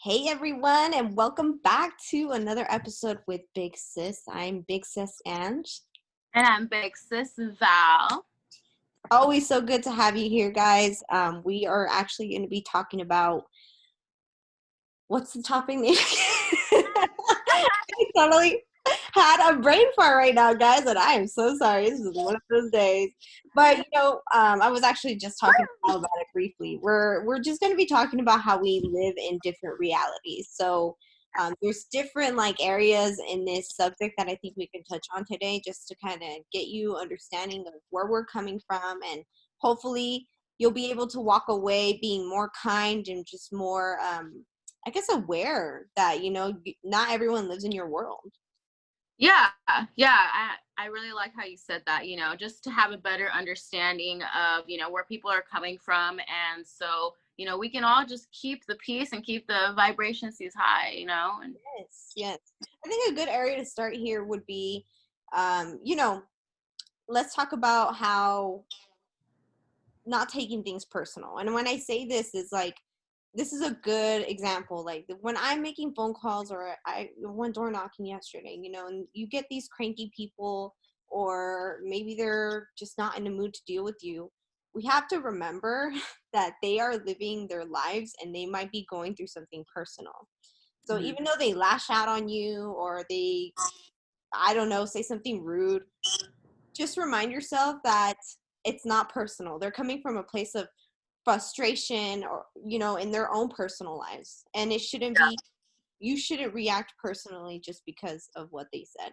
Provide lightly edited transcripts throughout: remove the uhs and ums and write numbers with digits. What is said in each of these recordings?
Hey everyone, and welcome back to another episode with Big Sis. I'm Big Sis Ange. And I'm Big Sis Val. Always so good to have you here, guys. We are actually going to be talking about what's the topic name? I totally had a brain fart right now, guys, and I am so sorry. This is one of those days. But I was actually just talking about it briefly. We're just going to be talking about how we live in different realities. So there's different areas in this subject that I think we can touch on today, just to kind of get you understanding of where we're coming from, and hopefully you'll be able to walk away being more kind and just more I guess aware that not everyone lives in your world. Yeah. I really like how you said that, just to have a better understanding of, where people are coming from. And so, we can all just keep the peace and keep the vibrations high, And Yes. I think a good area to start here would be, let's talk about how not taking things personal. And when I say this is this is a good example. Like when I'm making phone calls, or I went door knocking yesterday, and you get these cranky people, or maybe they're just not in the mood to deal with you. We have to remember that they are living their lives and they might be going through something personal. So even though they lash out on you, or they, I don't know, say something rude, just remind yourself that it's not personal. They're coming from a place of frustration, or in their own personal lives, and it shouldn't be, you shouldn't react personally just because of what they said.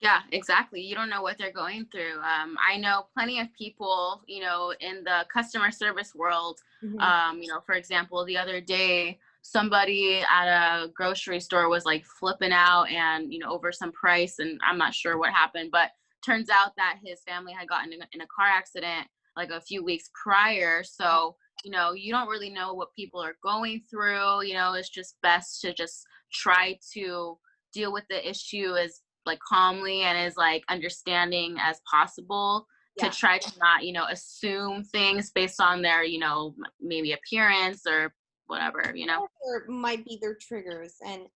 Yeah, exactly. You don't know what they're going through. I know plenty of people, in the customer service world. For example, the other day, somebody at a grocery store was like flipping out and, over some price, and I'm not sure what happened, but turns out that his family had gotten in a car accident like a few weeks prior. So, you don't really know what people are going through. It's just best to just try to deal with the issue as like calmly and as like understanding as possible, to try to not, assume things based on their, maybe appearance or whatever, Or might be their triggers. And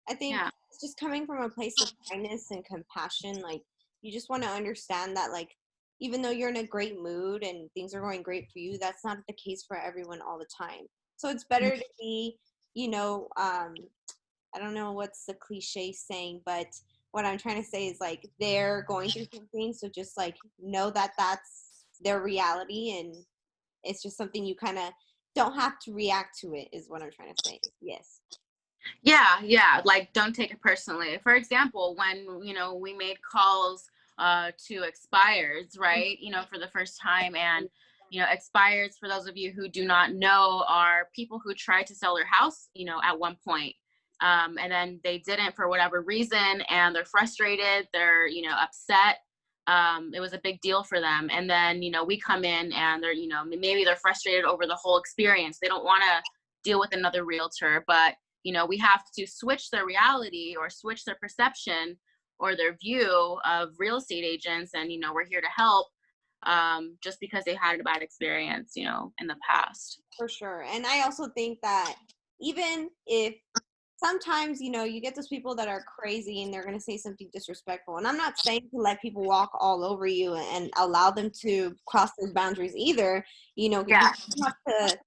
I think it's just coming from a place of kindness and compassion. Like, you just want to understand that, like, even though you're in a great mood and things are going great for you, that's not the case for everyone all the time. So it's better to be, I don't know what's the cliche saying, but what I'm trying to say is, like, they're going through something, so just like know that that's their reality, and it's just something you kind of don't have to react to it, is what I'm trying to say. Yes. Yeah, like don't take it personally. For example, when we made calls to expireds, right, for the first time. And expireds, for those of you who do not know, are people who tried to sell their house at one point, and then they didn't for whatever reason, and they're frustrated, they're upset. It was a big deal for them, and then we come in and they're maybe they're frustrated over the whole experience. They don't want to deal with another realtor, but we have to switch their reality or switch their perception or their view of real estate agents. And we're here to help, just because they had a bad experience in the past. For sure. And I also think that even if sometimes, you get those people that are crazy and they're going to say something disrespectful. And I'm not saying to let people walk all over you and allow them to cross those boundaries either. You have to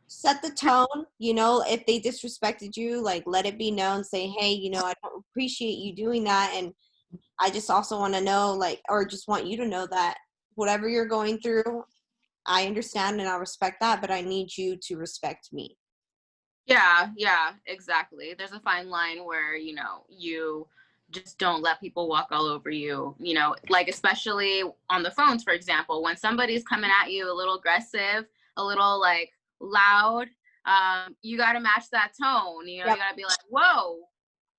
set the tone. If they disrespected you, like, let it be known. Say, hey, I don't appreciate you doing that. And I just also want to know, like, or just want you to know that whatever you're going through, I understand and I respect that, but I need you to respect me. Yeah, exactly. There's a fine line where, you just don't let people walk all over you, like especially on the phones, for example, when somebody's coming at you a little aggressive, a little like loud, you got to match that tone. You got to be like, whoa,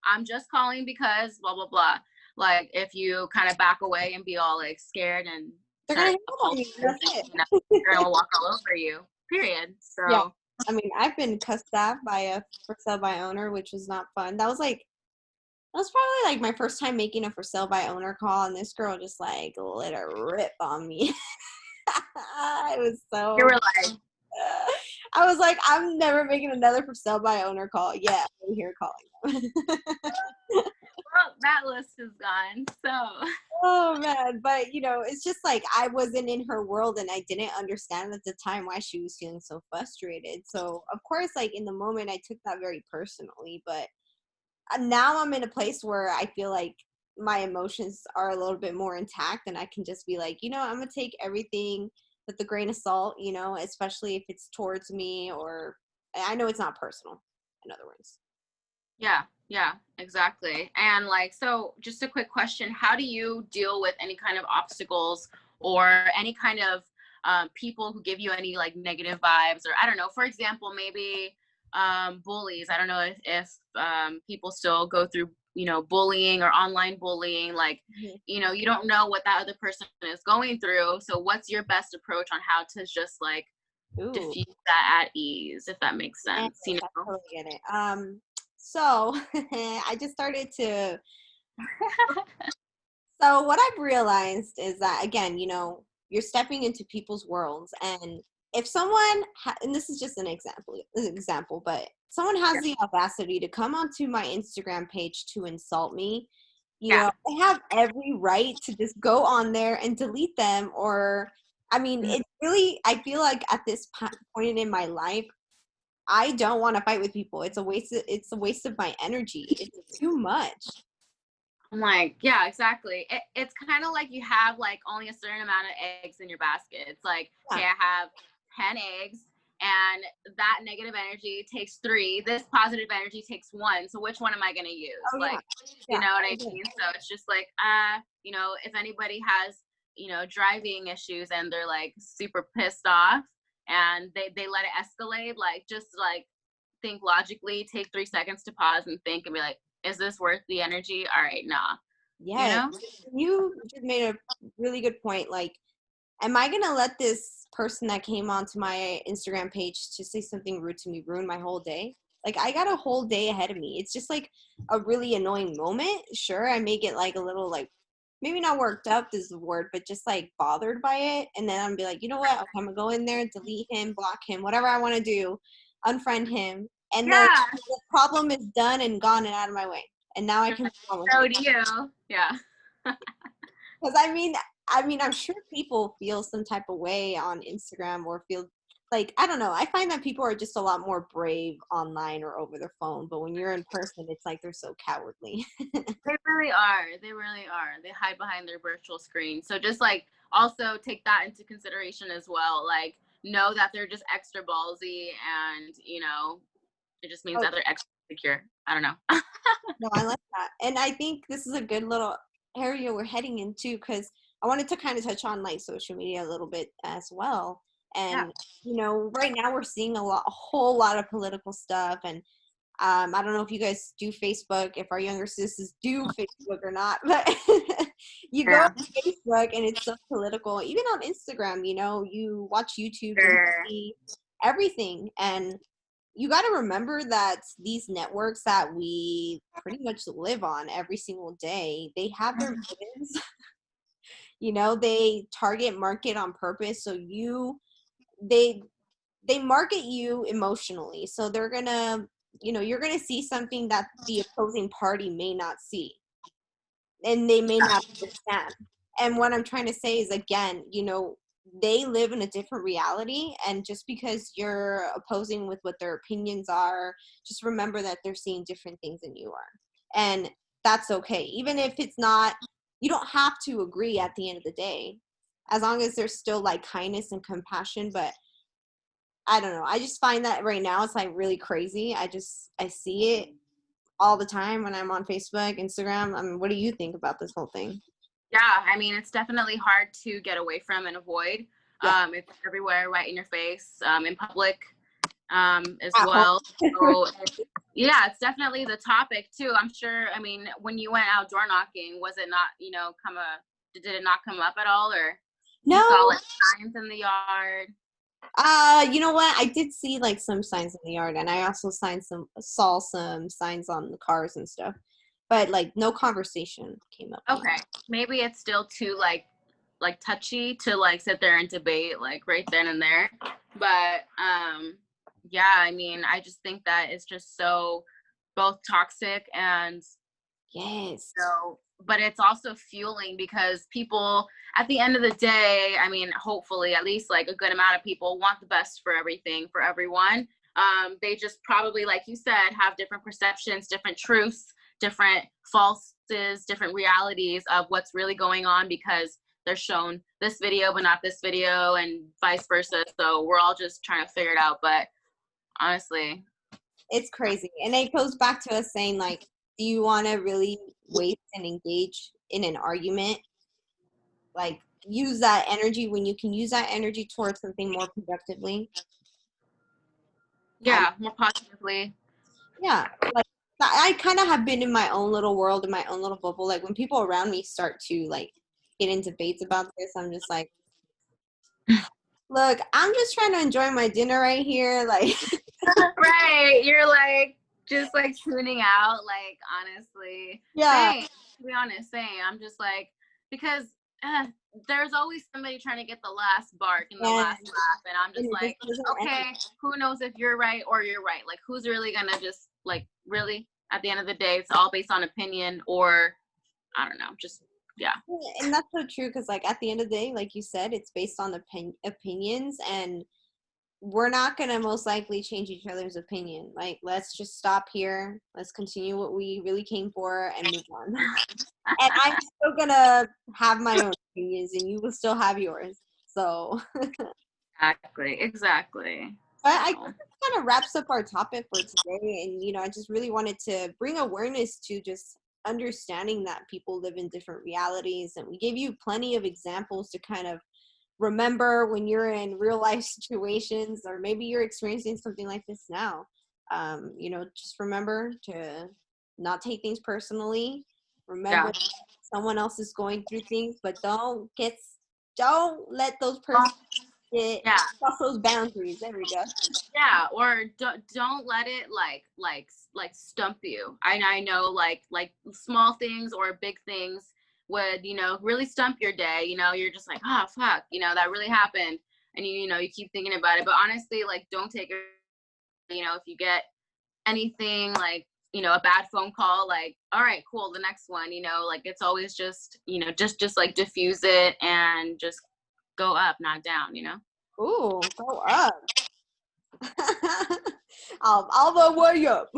I'm just calling because blah, blah, blah. Like if you kind of back away and be all like scared and They're gonna hang up on you. That's it. they're going to walk all over you, period. So yeah. I mean, I've been cussed at by a for sale by owner, which was not fun. That was probably like my first time making a for sale by owner call, and this girl just like let her rip on me. It was so. you were like, I was like, I'm never making another for sale by owner call. Yeah, I'm here calling them. Well, that list is gone. So. Oh man, but it's just like I wasn't in her world and I didn't understand at the time why she was feeling so frustrated. So of course, like in the moment, I took that very personally. But now I'm in a place where I feel like my emotions are a little bit more intact, and I can just be like, I'm gonna take everything with a grain of salt, especially if it's towards me, or I know it's not personal. In other words. Yeah, exactly. And like, so just a quick question, how do you deal with any kind of obstacles or any kind of people who give you any like negative vibes, or I don't know, for example, maybe bullies. I don't know if people still go through, bullying or online bullying, like, Mhm. You don't know what that other person is going through. So what's your best approach on how to just like Ooh. diffuse that at ease, if that makes Yes, sense, I totally get it. So I just started to. So what I've realized is that again, you're stepping into people's worlds, and if someone, and this is just an example, but someone has the audacity to come onto my Instagram page to insult me, Yeah. they have every right to just go on there and delete them. Or, I mean, Mm. it's really, I feel like at this point in my life, I don't want to fight with people. It's a waste of my energy. It's too much. I'm like, yeah, exactly. It's kind of like you have like only a certain amount of eggs in your basket. It's like, Yeah. okay, I have 10 eggs and that negative energy takes 3. This positive energy takes 1. So which one am I going to use? Oh yeah. Like, you Yeah. know what I I agree. mean? So it's just like, if anybody has, driving issues and they're like super pissed off and they let it escalate, like just like think logically, take 3 seconds to pause and think and be like, is this worth the energy? All right, nah. You Yes. know? You just made a really good point. Like, am I gonna let this person that came onto my Instagram page to say something rude to me ruin my whole day? Like, I got a whole day ahead of me. It's just like a really annoying moment. Sure, I may get like a little like maybe not worked up is the word, but just like bothered by it. And then I'm be like, you know what? Okay, I'm gonna go in there, delete him, block him, whatever I want to do, unfriend him, and then Yeah. the problem is done and gone and out of my way. And now I can move on with my. So do you. Yeah. Because I mean, I'm sure people feel some type of way on Instagram or feel like, I don't know. I find that people are just a lot more brave online or over the phone, but when you're in person, it's like they're so cowardly. They really are. They really are. They hide behind their virtual screen. So just like also take that into consideration as well. Like know that they're just extra ballsy and, it just means Oh, that they're extra secure. I don't know. no, I like that. And I think this is a good little area we're heading into because I wanted to kind of touch on like social media a little bit as well. Yeah. And, right now we're seeing a whole lot of political stuff. And I don't know if you guys do Facebook, if our younger sisters do Facebook or not, but you go Yeah. on Facebook and it's so political. Even on Instagram, you watch YouTube and Sure. see everything. And you got to remember that these networks that we pretty much live on every single day, they have their motives. They target market on purpose. So they they market you emotionally. So they're gonna, you're gonna see something that the opposing party may not see, and they may not understand. And what I'm trying to say is, again, they live in a different reality, and just because you're opposing with what their opinions are, just remember that they're seeing different things than you are. And that's okay. Even if it's not, you don't have to agree at the end of the day, as long as there's still like kindness and compassion. But I don't know. I just find that right now it's like really crazy. I see it all the time when I'm on Facebook, Instagram. I mean, what do you think about this whole thing? Yeah, I mean, it's definitely hard to get away from and avoid. Yeah. It's everywhere, right in your face, in public, as At home. well. So, yeah, it's definitely the topic too. I'm sure. I mean, when you went out door knocking, was it not, did it not come up at all, or you saw No. like signs in the yard? You know what? I did see like some signs in the yard, and I also saw some signs on the cars and stuff. But like no conversation came up. Okay, maybe it's still too like touchy to like sit there and debate like right then and there, but yeah, I mean, I just think that it's just so both toxic and, Yes. but it's also fueling because people at the end of the day, I mean, hopefully at least like a good amount of people want the best for everything, for everyone. They just probably, like you said, have different perceptions, different truths, different falses, different realities of what's really going on because they're shown this video but not this video and vice versa. So we're all just trying to figure it out. But honestly, It's crazy. And it goes back to us saying, like, do you want to really waste and engage in an argument? Like, use that energy when you can use that energy towards something more productively. yeah, more positively. Yeah, like I kind of have been in my own little world, in my own little bubble. Like when people around me start to like get in debates about this, I'm just like, look, I'm just trying to enjoy my dinner right here. Like, Right, you're like just like tuning out, like honestly. yeah, Same, to be honest, same. I'm just like, because uh, there's always somebody trying to get the last bark and the and, last laugh, and I'm just and it just like, doesn't end. okay, who knows if you're right or you're right? Like, who's really gonna just like really? At the end of the day, it's all based on opinion, or I don't know, just yeah. And that's so true because, like, at the end of the day, like you said, it's based on opinions, and we're not gonna most likely change each other's opinion. Like, let's just stop here. Let's continue what we really came for and move on. And I'm still gonna have my own opinions, and you will still have yours. So, Exactly, exactly. but I guess So that kind of wraps up our topic for today. And I just really wanted to bring awareness to just understanding that people live in different realities, and we gave you plenty of examples to kind of remember when you're in real life situations, or maybe you're experiencing something like this now. Just remember to not take things personally. yeah. Remember someone else is going through things, but don't let those persons get Yeah. cross those boundaries. There we go. Yeah, or don't let it like stump you. I know like small things or big things would, really stump your day. You're just like, oh fuck, that really happened, and you keep thinking about it. But honestly, like, don't take it. If you get anything like, a bad phone call, like, all right, cool, the next one, like, it's always just, just like diffuse it and just go up, not down. Ooh, go up. All the way up.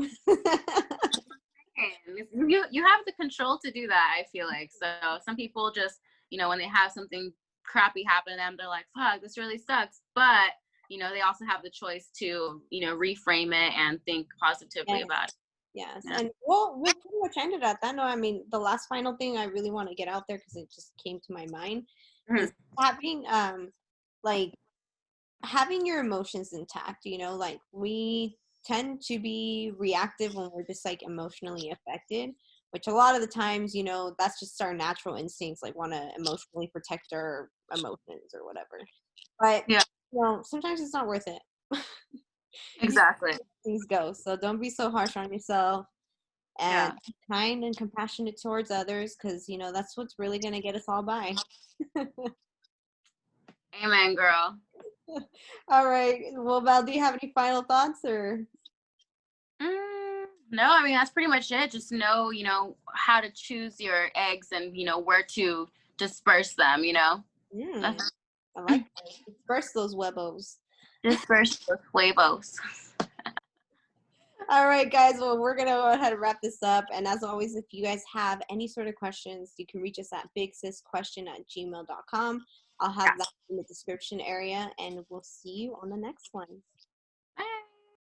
You have the control to do that, I feel like. So some people just, when they have something crappy happen to them, they're like, fuck, this really sucks. But they also have the choice to reframe it and think positively Yes. about it. Yes, Yeah. and we'll pretty much end it at that. No, I mean the last final thing I really want to get out there because it just came to my mind is Mhm. having like having your emotions intact. Like we tend to be reactive when we're just like emotionally affected, which a lot of the times, that's just our natural instincts, like want to emotionally protect our emotions or whatever. But Yeah, sometimes it's not worth it. You exactly. things go, so don't be so harsh on yourself, and Yeah. be kind and compassionate towards others, because that's what's really going to get us all by. Amen, girl. All right, well, Val, do you have any final thoughts, or No, I mean, that's pretty much it. Just know, how to choose your eggs and, where to disperse them. mm, That's, I like that. Disperse those webos. disperse those huevos. All right, guys, well, we're going to go ahead and wrap this up, and as always, if you guys have any sort of questions, you can reach us at bigsisquestion@gmail.com. I'll have that in the description area, and we'll see you on the next one.